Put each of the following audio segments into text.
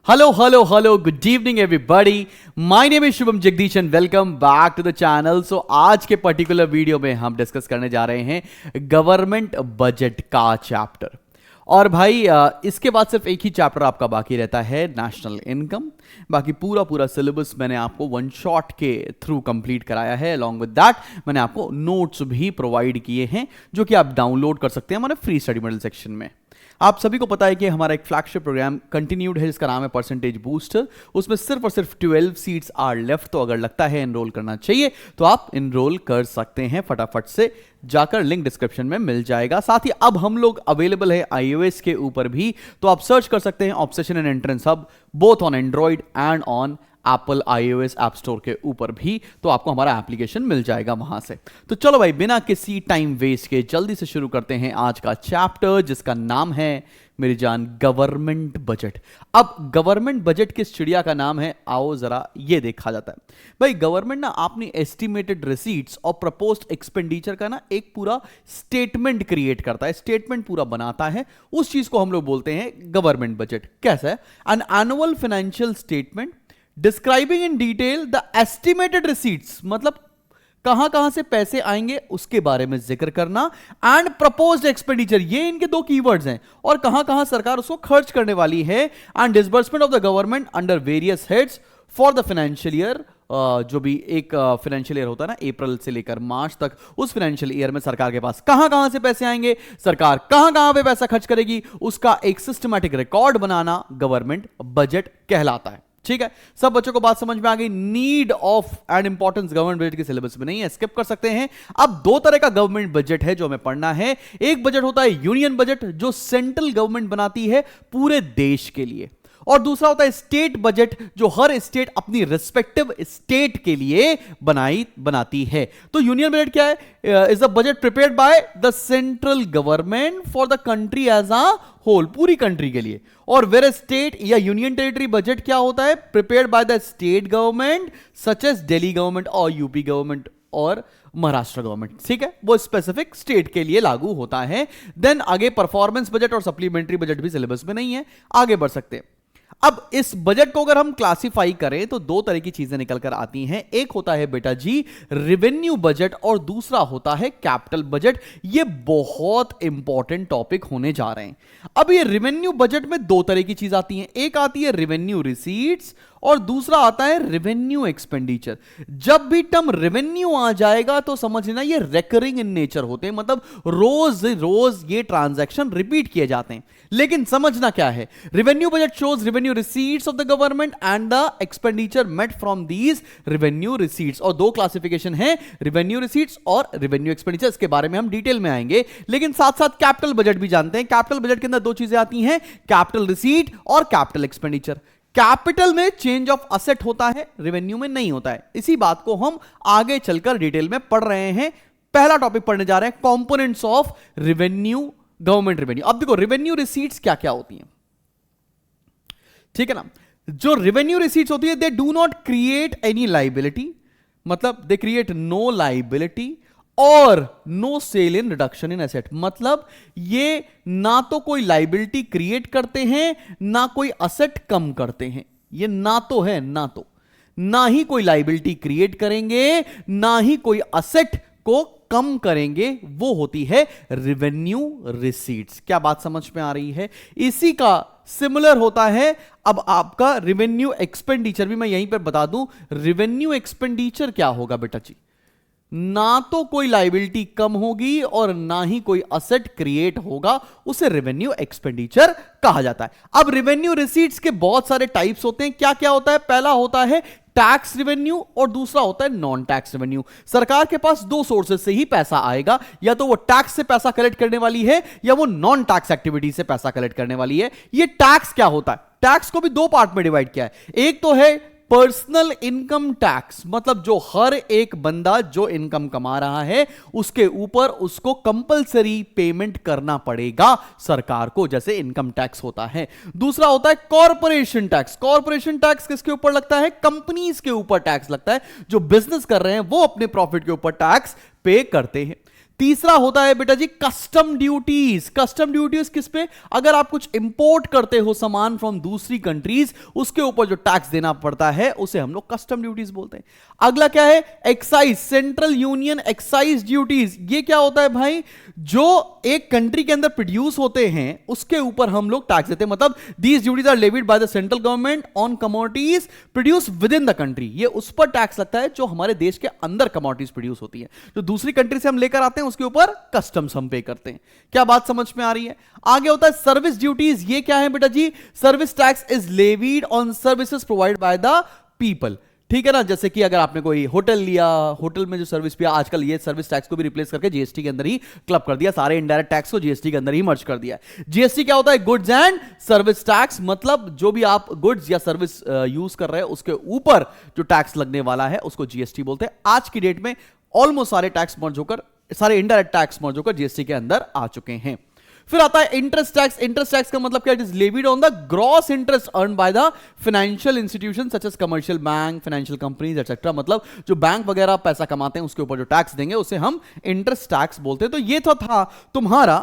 Hello, hello, hello. Good evening, everybody. My name is Shubham Jagdish and welcome back to the channel. So आज के particular video में हम discuss करने जा रहे हैं गवर्नमेंट बजट का चैप्टर। और भाई इसके बाद सिर्फ एक ही चैप्टर आपका बाकी रहता है, नेशनल इनकम। बाकी पूरा सिलेबस मैंने आपको वन शॉट के थ्रू कंप्लीट कराया है। अलॉन्ग विद दैट मैंने आपको नोट्स भी प्रोवाइड किए हैं जो कि आप डाउनलोड कर सकते हैं हमारे फ्री स्टडी मटेरियल सेक्शन में। आप सभी को पता है कि हमारा एक फ्लैगशिप प्रोग्राम कंटिन्यूड है जिसका नाम है परसेंटेज बूस्टर। उसमें सिर्फ और सिर्फ 12 सीट्स आर लेफ्ट। तो अगर लगता है एनरोल करना चाहिए तो आप एनरोल कर सकते हैं, फटाफट से जाकर लिंक डिस्क्रिप्शन में मिल जाएगा। साथ ही अब हम लोग अवेलेबल है iOS के ऊपर भी, तो आप सर्च कर सकते हैं obsession and entrance hub both on Android and on Apple iOS app store के ऊपर भी, तो आपको हमारा एप्लीकेशन मिल जाएगा वहां से। तो चलो भाई बिना किसी टाइम वेस्ट के जल्दी से शुरू करते हैं आज का चैप्टर जिसका नाम है मेरी जान गवर्नमेंट बजट। अब गवर्नमेंट बजट किस चिड़िया का नाम है, आओ जरा ये देखा जाता है। भाई गवर्नमेंट ना अपनी एस्टिमेटेड रिसीट्स और प्रपोज्ड एक्सपेंडिचर का ना एक पूरा स्टेटमेंट क्रिएट करता है, स्टेटमेंट पूरा बनाता है। उस चीज को हम लोग बोलते हैं गवर्नमेंट बजट। कैसा है? An annual financial statement describing in detail the estimated receipts, मतलब कहां कहां से पैसे आएंगे उसके बारे में जिक्र करना, एंड प्रपोज्ड एक्सपेंडिचर, ये इनके दो कीवर्ड्स हैं, और कहां कहां सरकार उसको खर्च करने वाली है, and disbursement of the government under various heads for the financial year. जो भी एक फाइनेंशियल ईयर होता है ना, अप्रैल से लेकर मार्च तक, उस फाइनेंशियल ईयर में सरकार के पास कहां कहां से पैसे आएंगे, सरकार कहां कहां पे पैसा खर्च करेगी, उसका एक सिस्टमैटिक रिकॉर्ड बनाना गवर्नमेंट बजट कहलाता है। ठीक है, सब बच्चों को बात समझ में आ गई। Need of and importance government budget के सिलेबस में नहीं है, स्किप कर सकते हैं। अब दो तरह का गवर्नमेंट बजट है जो हमें पढ़ना है। एक बजट होता है यूनियन बजट जो सेंट्रल गवर्नमेंट बनाती है पूरे देश के लिए, और दूसरा होता है स्टेट बजट जो हर स्टेट अपनी रिस्पेक्टिव स्टेट के लिए बनाती है। तो यूनियन बजट क्या है? Is the budget prepared by the central government for the country as a whole, पूरी कंट्री के लिए। और वेर स्टेट या यूनियन टेरिटरी बजट क्या होता है? Prepared by the state government such as Delhi government और यूपी गवर्नमेंट और महाराष्ट्र गवर्नमेंट। ठीक है, वो स्पेसिफिक स्टेट के लिए लागू होता है। देन आगे परफॉर्मेंस बजट और सप्लीमेंट्री बजट भी सिलेबस में नहीं है, आगे बढ़ सकते हैं। अब इस बजट को अगर हम क्लासिफाई करें तो दो तरह की चीजें निकल कर आती हैं। एक होता है बेटा जी रेवेन्यू बजट और दूसरा होता है कैपिटल बजट। ये बहुत इंपॉर्टेंट टॉपिक होने जा रहे हैं। अब ये रेवेन्यू बजट में दो तरह की चीज आती हैं, एक आती है रेवेन्यू रिसीट्स और दूसरा आता है रेवेन्यू एक्सपेंडिचर। जब भी टर्म रेवेन्यू आ जाएगा तो समझ लेना ये रेकरिंग इन नेचर होते हैं, मतलब रोज रोज ये ट्रांजैक्शन रिपीट किए जाते हैं। लेकिन समझना क्या है, revenue budget shows revenue receipts of the government and the expenditure met from these revenue receipts. और दो क्लासिफिकेशन है, रेवेन्यू रिसीट्स और रेवेन्यू एक्सपेंडिचर। इसके बारे में हम डिटेल में आएंगे, लेकिन साथ साथ कैपिटल बजट भी जानते हैं। कैपिटल बजट के अंदर दो चीजें आती हैं, कैपिटल रिसीट और कैपिटल एक्सपेंडिचर। कैपिटल में चेंज ऑफ असेट होता है, रेवेन्यू में नहीं होता है। इसी बात को हम आगे चलकर डिटेल में पढ़ रहे हैं। पहला टॉपिक पढ़ने जा रहे हैं components of revenue, government revenue. अब देखो रेवेन्यू रिसीट्स क्या क्या होती हैं, ठीक है ना। जो रेवेन्यू रिसीट्स होती है they do not create any liability, मतलब दे क्रिएट नो लाइबिलिटी और no sale in reduction in asset. मतलब ये ना तो कोई लाइबिलिटी क्रिएट करते हैं ना कोई असेट कम करते हैं। ये ना तो है, ना ही कोई लाइबिलिटी क्रिएट करेंगे ना ही कोई असेट को कम करेंगे। वो होती है रेवेन्यू रिसीट्स। क्या बात समझ में आ रही है? इसी का सिमिलर होता है अब आपका रेवेन्यू एक्सपेंडिचर भी। मैं यहीं पर बता दूं रेवेन्यू एक्सपेंडिचर क्या होगा बेटा जी, ना तो कोई लाइबिलिटी कम होगी और ना ही कोई असेट क्रिएट होगा, उसे रेवेन्यू एक्सपेंडिचर कहा जाता है। अब रेवेन्यू रिसीट्स के बहुत सारे टाइप्स होते हैं। क्या क्या होता है? पहला होता है टैक्स रेवेन्यू और दूसरा होता है नॉन टैक्स रेवेन्यू। सरकार के पास दो सोर्सेज से ही पैसा आएगा, या तो वो टैक्स से पैसा कलेक्ट करने वाली है या वो नॉन टैक्स एक्टिविटी से पैसा कलेक्ट करने वाली है। ये टैक्स क्या होता है? टैक्स को भी दो पार्ट में डिवाइड किया है। एक तो है पर्सनल इनकम टैक्स, मतलब जो हर एक बंदा जो इनकम कमा रहा है उसके ऊपर उसको कंपलसरी पेमेंट करना पड़ेगा सरकार को, जैसे इनकम टैक्स होता है। दूसरा होता है कॉर्पोरेशन टैक्स। कॉर्पोरेशन टैक्स किसके ऊपर लगता है? कंपनीज के ऊपर टैक्स लगता है। जो बिजनेस कर रहे हैं वो अपने प्रॉफिट के ऊपर टैक्स पे करते हैं। तीसरा होता है बेटा जी कस्टम ड्यूटीज। कस्टम ड्यूटीज किस पे? अगर आप कुछ इंपोर्ट करते हो सामान फ्रॉम दूसरी कंट्रीज, उसके ऊपर जो टैक्स देना पड़ता है उसे हम लोग कस्टम ड्यूटीज बोलते हैं। अगला क्या है? Excise, central union excise duties. ये क्या होता है भाई? जो एक कंट्री के अंदर प्रोड्यूस होते हैं उसके ऊपर हम लोग टैक्स देते हैं। मतलब these duties are levied by the central government on commodities produce within the country. ये उस पर टैक्स लगता है जो हमारे देश के अंदर कमोडिटीज प्रोड्यूस होती है। जो दूसरी कंट्री से हम लेकर आते हैं उसके ऊपर कस्टम्स हम पे करते हैं। क्या बात समझ में आ रही है? आगे होता है सर्विस ड्यूटीज। ये क्या है बेटा जी? Service tax is levied on services provide by the people. ठीक है ना? जैसे कि अगर आपने कोई होटल लिया, होटल में जो सर्विस पिया, आजकल ये सर्विस टैक्स को भी रिप्लेस करके जीएसटी के अंदर ही क्लब कर दिया, सारे इनडायरेक्ट टैक्स को जीएसटी के अंदर ही मर्ज कर दिया। जीएसटी क्या होता है? Goods and service tax. मतलब जो भी आप गुड्स या सर्विस यूज कर रहे हैं उसके ऊपर जो टैक्स लगने वाला है उसको जीएसटी बोलते हैं। आज की डेट में ऑलमोस्ट सारे टैक्स मर्ज होकर, सारे इनडायरेक्ट टैक्स मर्ज होकर जीएसटी के अंदर आ चुके हैं। फिर आता है इंटरेस्ट टैक्स। इंटरेस्ट टैक्स का मतलब क्या? It is levied on the gross interest earn by the financial institution such as commercial bank, financial companies etcetera. मतलब जो बैंक वगैरह पैसा कमाते हैं उसके ऊपर जो टैक्स देंगे उसे हम इंटरेस्ट टैक्स बोलते हैं। तो ये तो था तुम्हारा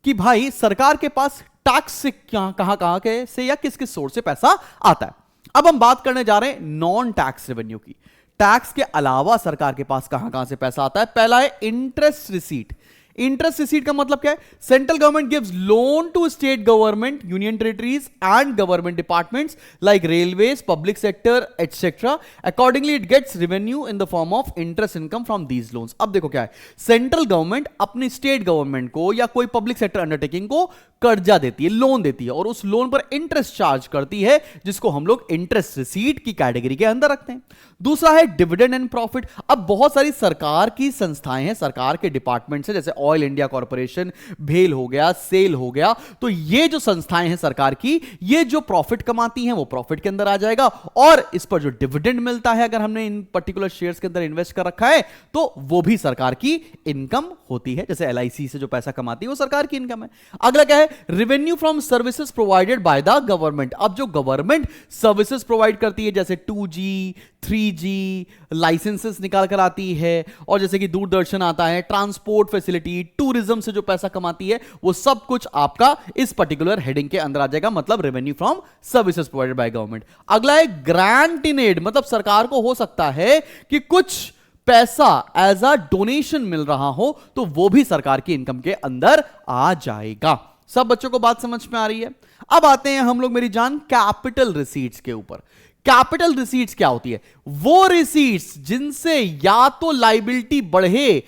कि भाई सरकार के पास टैक्स से कहां के से या किस किस सोर्स से पैसा आता है। अब हम बात करने जा रहे हैं नॉन टैक्स रेवेन्यू की। टैक्स के अलावा सरकार के पास कहां से पैसा आता है? पहला है इंटरेस्ट रिसीट। इंटरेस्ट रिसीट का मतलब क्या है? Central government gives loan to state government, union territories and government departments like railways, public sector etcetera. Accordingly it gets revenue in the form of interest income from these loans. अब देखो क्या है, central government अपनी state government को या कोई public sector undertaking को कर्जा देती है, लोन देती है, और उस लोन पर इंटरेस्ट चार्ज करती है, जिसको हम लोग इंटरेस्ट रिसीट की कैटेगरी के अंदर रखते हैं। दूसरा है डिविडेंड एंड प्रॉफिट। अब बहुत सारी सरकार की संस्थाएं हैं, सरकार के डिपार्टमेंट्स हैं, जैसे ऑयल इंडिया कॉर्पोरेशन, भेल हो गया, सेल हो गया। तो ये जो संस्थाएं हैं सरकार की, ये जो प्रॉफिट कमाती हैं वो प्रॉफिट के अंदर आ जाएगा, और इस पर जो डिविडेंड मिलता है, अगर हमने इन पर्टिकुलर शेयर्स के अंदर इन्वेस्ट कर रखा है, तो वो भी सरकार की इनकम होती है। जैसे एलआईसी से जो पैसा कमाती है वो सरकार की इनकम है। अगला क्या है? Revenue from services provided by the government. अब जो गवर्नमेंट सर्विसेज प्रोवाइड करती है, जैसे 2G, 3G लाइसेंसेस निकाल कर आती है, और जैसे कि दूरदर्शन आता है, ट्रांसपोर्ट फैसिलिटी, टूरिज्म से जो पैसा कमाती है, वो सब कुछ आपका इस पर्टिकुलर हेडिंग के अंदर आ जाएगा, मतलब revenue from services provided by government. अगला है ग्रांट इन एड। मतलब सरकार को हो सकता है कि कुछ पैसा एज अ डोनेशन मिल रहा हो, तो वो भी सरकार की इनकम के अंदर आ जाएगा। सब बच्चों को बात समझ में आ रही है? अब आते हैं हम लोग मेरी जान कैपिटल रिसीट्स के ऊपर। कैपिटल रिसीट्स क्या होती है? वो रिसीट्स जिनसे या तो लायबिलिटी बढ़े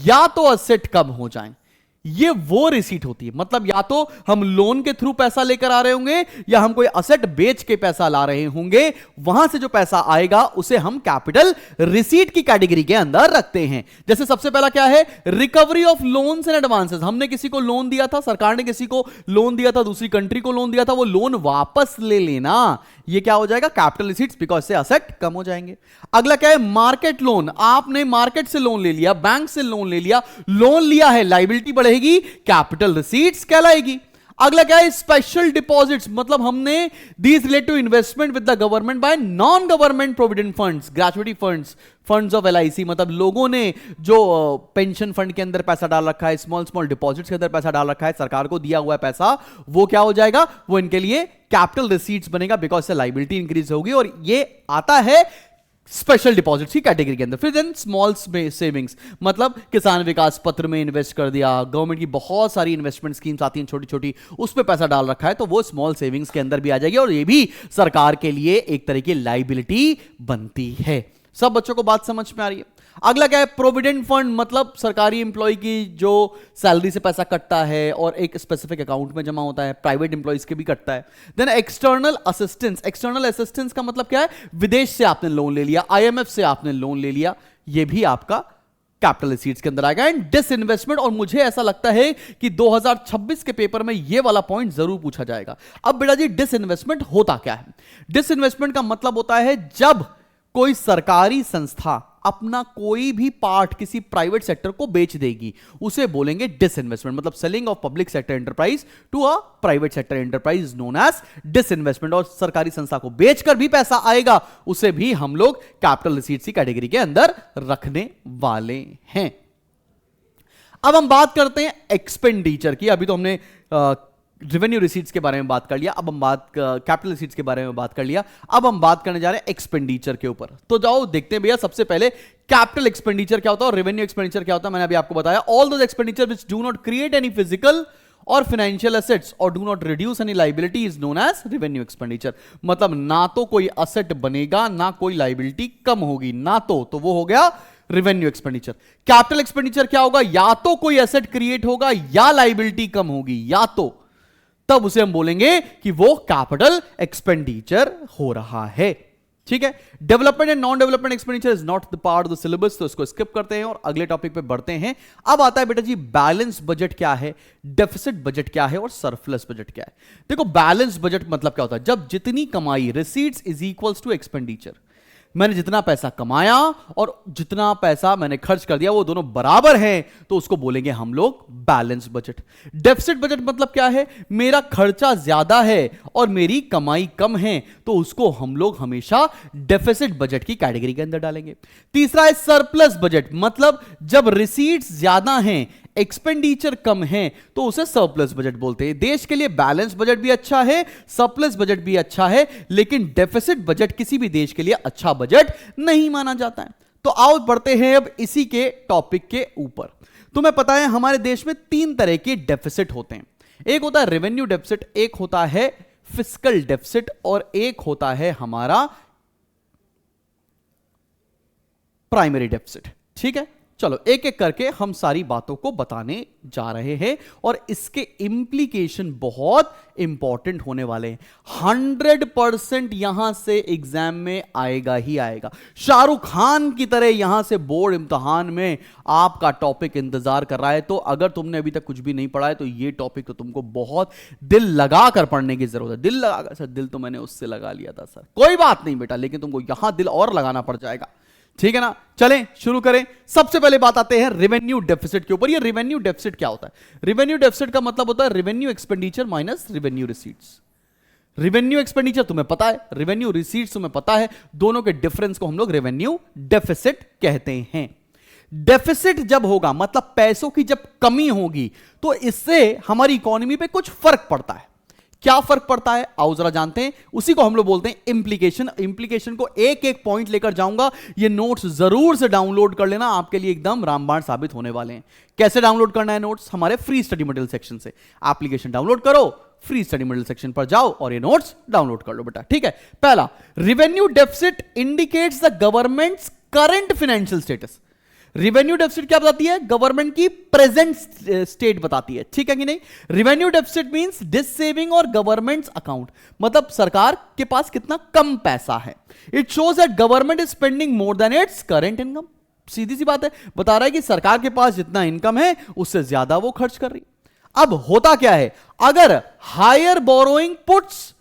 या तो असेट कम हो जाए, ये वो रिसीट होती है। मतलब या तो हम लोन के थ्रू पैसा लेकर आ रहे होंगे, या हम कोई असेट बेच के पैसा ला रहे होंगे, वहां से जो पैसा आएगा उसे हम कैपिटल रिसीट की कैटेगरी के अंदर रखते हैं। जैसे सबसे पहला क्या है? Recovery of loans and advances. हमने किसी को लोन दिया था, सरकार ने किसी को लोन दिया था, दूसरी कंट्री को लोन दिया था, वो लोन वापस ले लेना, ये क्या हो जाएगा? कैपिटल रिसीट्स, बिकॉज से असेट कम हो जाएंगे। अगला क्या है? Market loan. आपने मार्केट से लोन ले लिया, बैंक से लोन ले लिया, लोन लिया है, लायबिलिटी बढ़ेगी, कैपिटल रिसीट्स कहलाएगी। अगला क्या है? Special deposits. मतलब हमने these relate to investment with the government by non government provident funds, gratuity funds, funds of LIC. मतलब लोगों ने जो पेंशन फंड के अंदर पैसा डाल रखा है, स्मॉल स्मॉल डिपॉजिट्स के अंदर पैसा डाल रखा है, सरकार को दिया हुआ है पैसा, वो क्या हो जाएगा? वो इनके लिए कैपिटल रिसीट्स बनेगा, बिकॉज से लायबिलिटी इंक्रीज होगी, और ये आता है स्पेशल डिपॉजिट्स की कैटेगरी के अंदर। फिर देन स्मॉल सेविंग्स, मतलब किसान विकास पत्र में इन्वेस्ट कर दिया, गवर्नमेंट की बहुत सारी इन्वेस्टमेंट स्कीम्स आती हैं छोटी छोटी, उस पे पैसा डाल रखा है, तो वो स्मॉल सेविंग्स के अंदर भी आ जाएगी, और ये भी सरकार के लिए एक तरह की लायबिलिटी बनती है। सब बच्चों को बात समझ में आ रही है? अगला क्या है? Provident fund. मतलब सरकारी एम्प्लॉय की जो सैलरी से पैसा कटता है और एक स्पेसिफिक अकाउंट में जमा होता है, प्राइवेट एम्प्लॉयज के भी कटता है। Then external assistance. External assistance का मतलब क्या है? विदेश से आपने लोन ले लिया, IMF से आपने लोन ले लिया, ये भी आपका कैपिटल रिसीट्स के अंदर आएगा। And disinvestment. और मुझे ऐसा लगता है कि 2026 के पेपर में ये वाला पॉइंट जरूर पूछा जाएगा। अब बेटा जी, डिसइन्वेस्टमेंट होता क्या है? डिसइन्वेस्टमेंट का मतलब होता है जब कोई सरकारी संस्था अपना कोई भी पार्ट किसी प्राइवेट सेक्टर को बेच देगी, उसे बोलेंगे डिसइन्वेस्टमेंट। मतलब selling off public sector enterprise to a private sector enterprise is known as disinvestment. और सरकारी संस्था को बेचकर भी पैसा आएगा, उसे भी हम लोग कैपिटल रिसीट्स की कैटेगरी के अंदर रखने वाले हैं। अब हम बात करते हैं एक्सपेंडिचर की। अभी तो हमने रेवेन्यू रिसीट्स के बारे में बात कर लिया, अब हम बात कैपिटल रिसीट्स के बारे में बात कर लिया, अब हम बात करने जा रहे हैं एक्सपेंडिचर के ऊपर। तो जाओ देखते हैं भैया, सबसे पहले कैपिटल एक्सपेंडिचर क्या होता है और रेवेन्यू एक्सपेंडिचर क्या होता है। मैंने अभी आपको बताया, all those expenditure which do not create any physical और फाइनेंशियल एसेट्स और do not reduce any liability is known as revenue expenditure. मतलब ना तो कोई असेट बनेगा ना कोई लाइबिलिटी कम होगी, ना तो वो हो गया रेवेन्यू एक्सपेंडिचर। कैपिटल एक्सपेंडिचर क्या होगा, या तो कोई एसेट क्रिएट होगा या लाइबिलिटी कम होगी, या तो, तब उसे हम बोलेंगे कि वो कैपिटल एक्सपेंडिचर हो रहा है। ठीक है, development and non development expenditure is not the part of the syllabus, तो इसको स्किप करते हैं और अगले टॉपिक पे बढ़ते हैं। अब आता है बेटा जी बैलेंस बजट क्या है, डेफिसिट बजट क्या है और सरप्लस बजट क्या है। देखो बैलेंस बजट मतलब क्या होता है, जब जितनी कमाई receipts is equals to expenditure, मैंने जितना पैसा कमाया और जितना पैसा मैंने खर्च कर दिया वो दोनों बराबर हैं, तो उसको बोलेंगे हम लोग बैलेंस बजट। डेफिसिट बजट मतलब क्या है, मेरा खर्चा ज्यादा है और मेरी कमाई कम है, तो उसको हम लोग हमेशा डेफिसिट बजट की कैटेगरी के अंदर डालेंगे। तीसरा है सरप्लस बजट, मतलब जब रिसीट्स ज्यादा हैं एक्सपेंडिचर कम है तो उसे सरप्लस बजट बोलते हैं। देश के लिए बैलेंस बजट भी अच्छा है, सरप्लस बजट भी अच्छा है, लेकिन डेफिसिट बजट किसी भी देश के लिए अच्छा बजट नहीं माना जाता है। तो आओ बढ़ते हैं अब इसी के टॉपिक के ऊपर। तुम्हें पता है हमारे देश में 3 तरह के डेफिसिट होते हैं। एक होता है रेवेन्यू डेफिसिट, एक होता है फिस्कल डेफिसिट और एक होता है हमारा प्राइमरी डेफिसिट। ठीक है, चलो एक एक करके हम सारी बातों को बताने जा रहे हैं और इसके इंप्लीकेशन बहुत इंपॉर्टेंट होने वाले हैं। 100% यहां से एग्जाम में आएगा ही आएगा। शाहरुख खान की तरह यहां से बोर्ड इम्तिहान में आपका टॉपिक इंतजार कर रहा है। तो अगर तुमने अभी तक कुछ भी नहीं पढ़ा है तो ये टॉपिक तो तुमको बहुत दिल लगाकर पढ़ने की जरूरत है। दिल लगाकर, सर दिल तो मैंने उससे लगा लिया था सर, कोई बात नहीं बेटा, लेकिन तुमको यहां दिल और लगाना पड़ जाएगा। ठीक है ना, चलें शुरू करें। सबसे पहले बात आते हैं रेवेन्यू डेफिसिट के ऊपर। ये रेवेन्यू डेफिसिट क्या होता है, रेवेन्यू डेफिसिट का मतलब होता है revenue expenditure minus revenue receipts. Revenue expenditure तुम्हें पता है, रेवेन्यू रिसीट्स तुम्हें पता है, दोनों के डिफरेंस को हम लोग रेवेन्यू डेफिसिट कहते हैं। डेफिसिट जब होगा मतलब पैसों की जब कमी होगी तो इससे हमारी इकोनॉमी पे कुछ फर्क पड़ता है। क्या फर्क पड़ता है आओ जरा जानते हैं, उसी को हम लोग बोलते हैं इंप्लीकेशन। इंप्लीकेशन को एक एक पॉइंट लेकर जाऊंगा, ये नोट्स जरूर से डाउनलोड कर लेना, आपके लिए एकदम रामबाण साबित होने वाले हैं। कैसे डाउनलोड करना है नोट्स, हमारे फ्री स्टडी मटेरियल सेक्शन से एप्लीकेशन डाउनलोड करो, फ्री स्टडी मटेरियल सेक्शन पर जाओ और ये नोट्स डाउनलोड कर लो बेटा। ठीक है, पहला revenue deficit indicates the governments current financial status. Revenue deficit क्या बताती है, गवर्नमेंट की प्रेजेंट स्टेट बताती है। ठीक है कि नहीं, revenue deficit means dissaving और गवर्नमेंट्स अकाउंट, मतलब सरकार के पास कितना कम पैसा है। It shows that government is spending more than its current income. सीधी सी बात है, बता रहा है कि सरकार के पास जितना इनकम है उससे ज्यादा वो खर्च कर रही। अब होता क्या है, अगर higher borrowing puts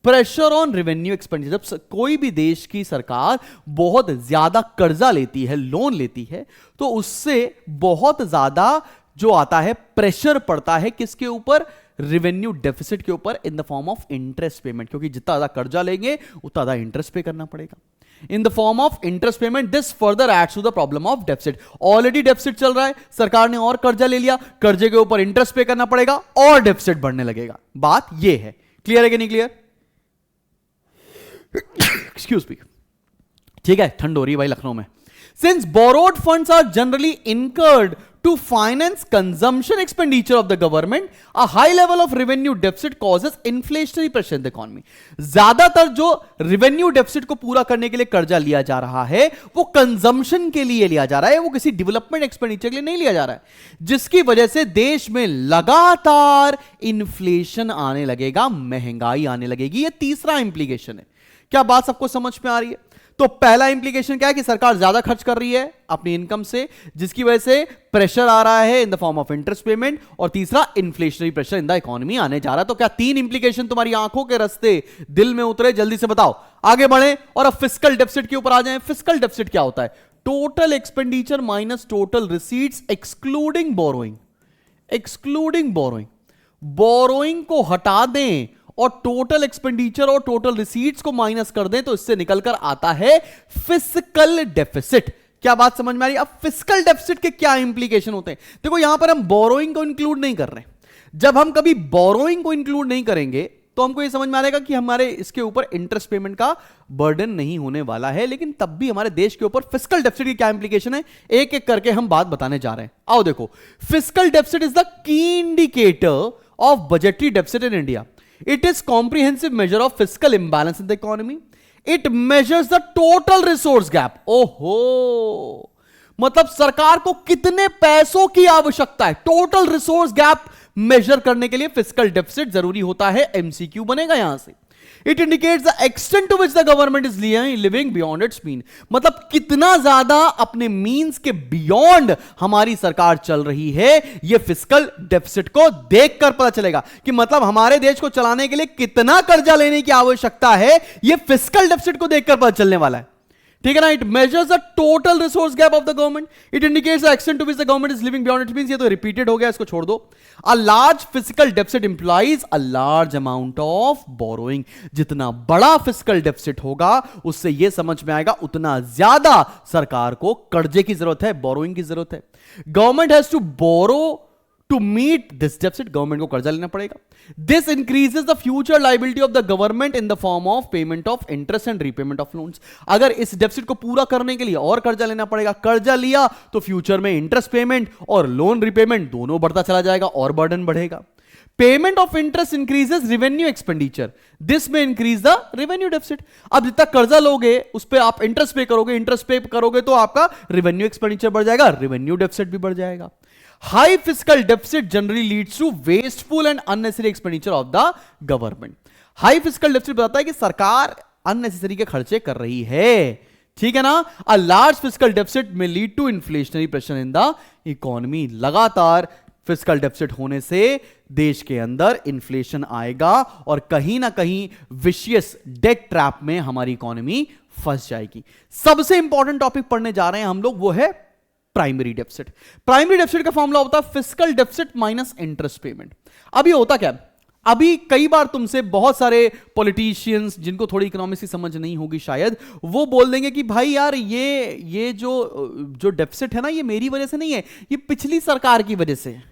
pressure on revenue expenditure, जब कोई भी देश की सरकार बहुत ज्यादा कर्जा लेती है, लोन लेती है, तो उससे बहुत ज्यादा जो आता है प्रेशर पड़ता है किसके ऊपर, रेवेन्यू डेफिसिट के ऊपर, इन the form of interest payment. क्योंकि जितना ज्यादा कर्जा लेंगे उतना ज्यादा इंटरेस्ट पे करना पड़ेगा। In the form of interest payment, this further adds to the problem of deficit. Already deficit चल रहा है, सरकार ने और कर्जा ले लिया, कर्जे के ऊपर इंटरेस्ट पे करना पड़ेगा और डेफिसिट बढ़ने लगेगा। बात यह है, क्लियर है कि नहीं क्लियर? एक्सक्यूज मी, ठीक है, ठंड हो रही है भाई लखनऊ में। Since borrowed funds are generally incurred to finance consumption expenditure of the government, a high level of revenue deficit causes inflationary pressure in the economy. ज्यादातर जो रेवेन्यू डेफिसिट को पूरा करने के लिए कर्जा लिया जा रहा है वो कंजम्पशन के लिए लिया जा रहा है, वो किसी डेवलपमेंट एक्सपेंडिचर के लिए नहीं लिया जा रहा है, जिसकी वजह से देश में लगातार इन्फ्लेशन आने लगेगा, महंगाई आने लगेगी। ये तीसरा इंप्लीकेशन है। क्या बात सबको समझ में आ रही है? तो पहला इंप्लीकेशन क्या है कि सरकार ज्यादा खर्च कर रही है अपनी इनकम से, जिसकी वजह से प्रेशर आ रहा है इन the form of interest payment, और तीसरा inflationary pressure in the economy आने जा रहा है। तो क्या 3 इंप्लीकेशन तुम्हारी आंखों के रास्ते दिल में उतरे? जल्दी से बताओ, आगे बढ़े और अब फिस्कल डेफिसिट के ऊपर आ जाएं। फिस्कल डेफिसिट क्या होता है, total expenditure minus total receipts excluding borrowing. Excluding borrowing, borrowing को हटा दें और टोटल एक्सपेंडिचर और टोटल रिसीट्स को माइनस कर दें तो इससे निकलकर आता है फिस्कल डेफिसिट। क्या बात समझ में आ रही है? अब फिस्कल डेफिसिट के क्या इंप्लीकेशन होते हैं? देखो यहां पर हम बोरोइंग को इंक्लूड नहीं कर रहे। जब हम कभी बोरोइंग को इंक्लूड नहीं करेंगे तो हमको ये समझ में आएगा कि हमारे इसके ऊपर इंटरेस्ट पेमेंट का बर्डन नहीं होने वाला है। लेकिन तब भी हमारे देश के ऊपर फिस्कल डेफिसिट की क्या इंप्लीकेशन है, एक एक करके हम बात बताने जा रहे हैं। आओ देखो, fiscal deficit is the key indicator of budgetary deficit in India. It is comprehensive measure of fiscal imbalance in the economy. It measures the total resource gap. ओहो, मतलब सरकार को कितने पैसों की आवश्यकता है, टोटल रिसोर्स गैप मेजर करने के लिए फिस्कल डेफिसिट जरूरी होता है। एमसीक्यू बनेगा यहां से। It indicates the extent to which the government is living beyond its mean. मतलब कितना ज्यादा अपने मीन्स के बियॉन्ड हमारी सरकार चल रही है, यह फिस्कल डेफिसिट को देखकर पता चलेगा कि मतलब हमारे देश को चलाने के लिए कितना कर्जा लेने की आवश्यकता है, यह फिस्कल डेफिसिट को देखकर पता चलने वाला है। ठीक है ना? It measures the total resource gap of the government. It indicates the extent to which the government is living beyond it means. ये तो रिपीटेड हो गया, इसको छोड़ दो। A large physical deficit implies a large amount of borrowing. जितना बड़ा physical deficit होगा उससे यह समझ में आएगा उतना ज्यादा सरकार को कर्जे की जरूरत है, बोरोइंग की जरूरत है। Government has to borrow to meet this deficit. Government को कर्जा लेना पड़ेगा। This increases the future liability of the government in the form of payment of interest and repayment of loans. अगर इस डेफिसिट को पूरा करने के लिए और कर्जा लेना पड़ेगा, कर्जा लिया तो फ्यूचर में इंटरेस्ट पेमेंट और लोन रिपेमेंट दोनों बढ़ता चला जाएगा और बर्डन बढ़ेगा। Payment of interest increases revenue expenditure. This में इंक्रीज द रेवेन्यू डेफिसिट। अब जितना कर्जा लोगे उस पर आप इंटरेस्ट पे करोगे, इंटरेस्ट पे करोगे तो आपका रेवेन्यू एक्सपेंडिचर बढ़ जाएगा, रेवेन्यू डेफिसिट भी बढ़ जाएगा। High fiscal deficit generally leads to wasteful and unnecessary expenditure of the government. High fiscal deficit बताता है कि सरकार unnecessary के खर्चे कर रही है। ठीक है ना? A large fiscal deficit may lead to inflationary pressure in the economy. लगातार फिस्कल डेफिसिट होने से देश के अंदर इन्फ्लेशन आएगा और कहीं ना कहीं विशियस डेट ट्रैप में हमारी इकोनॉमी फंस जाएगी। सबसे इंपॉर्टेंट टॉपिक पढ़ने जा रहे हैं हम लोग, वो है प्राइमरी डेफिसिट। प्राइमरी डेफिसिट का फॉर्मूला होता है fiscal deficit minus interest payment. अभी होता क्या, अभी कई बार तुमसे बहुत सारे पॉलिटिशियंस जिनको थोड़ी इकोनॉमिक्स की समझ नहीं होगी शायद, वो बोल देंगे कि भाई यार ये जो डेफिसिट है ना, ये मेरी वजह से नहीं है, ये पिछली सरकार की वजह से है।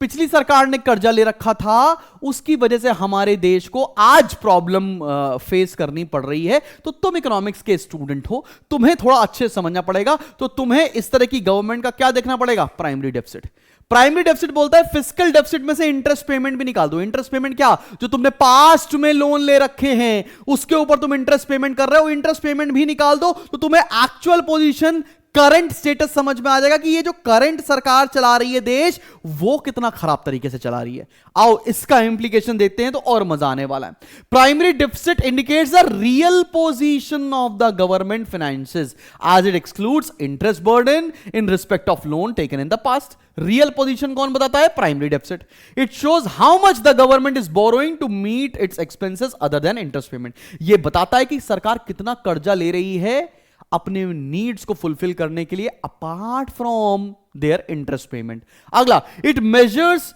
पिछली सरकार ने कर्जा ले रखा था, उसकी वजह से हमारे देश को आज प्रॉब्लम फेस करनी पड़ रही है। तो तुम इकोनॉमिक्स के स्टूडेंट हो, तुम्हें थोड़ा अच्छे समझना पड़ेगा। तो तुम्हें इस तरह की गवर्नमेंट का क्या देखना पड़ेगा, प्राइमरी डेफिसिट। प्राइमरी डेफिसिट बोलता है फिस्कल डेफिसिट में से इंटरेस्ट पेमेंट भी निकाल दो। इंटरेस्ट पेमेंट क्या, जो तुमने पास्ट में लोन ले रखे हैं उसके ऊपर तुम इंटरेस्ट पेमेंट कर रहे हो, इंटरेस्ट पेमेंट भी निकाल दो तो तुम्हें एक्चुअल पोजीशन, करंट स्टेटस समझ में आ जाएगा कि ये जो करंट सरकार चला रही है देश, वो कितना खराब तरीके से चला रही है। आओ इसका इंप्लीकेशन देखते हैं तो और मजा आने वाला है। Primary deficit indicates the real position of the government finances as it excludes interest burden in respect of loan taken in the past. Real position कौन बताता है, primary deficit. It shows how much the government is borrowing to meet its expenses other than interest payment. ये बताता है कि सरकार कितना कर्जा ले रही है अपने नीड्स को फुलफिल करने के लिए apart from their interest payment. अगला, it measures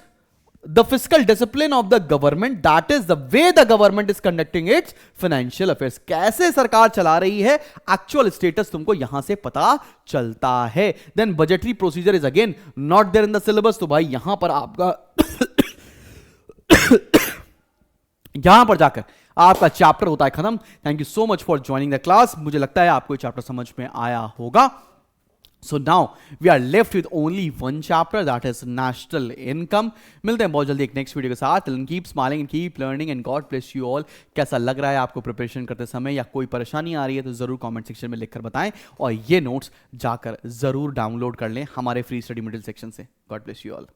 the fiscal discipline of the government, that is the way the government is conducting its financial affairs. कैसे सरकार चला रही है, एक्चुअल स्टेटस तुमको यहां से पता चलता है। Then budgetary procedure is again not there in the syllabus. तो भाई यहां पर आपका यहां पर जाकर आपका चैप्टर होता है खत्म। Thank you so much for joining the class. मुझे लगता है आपको चैप्टर समझ में आया होगा। So now we are left with only one chapter, that is national income. मिलते हैं बहुत जल्दी एक नेक्स्ट वीडियो के साथ। Keep smiling and keep learning and God bless you all. कैसा लग रहा है आपको प्रिपरेशन करते समय, या कोई परेशानी आ रही है तो जरूर कमेंट सेक्शन में लिखकर बताएं, और ये नोट्स जाकर जरूर डाउनलोड कर लें हमारे फ्री स्टडी मटेरियल सेक्शन से। God bless you all.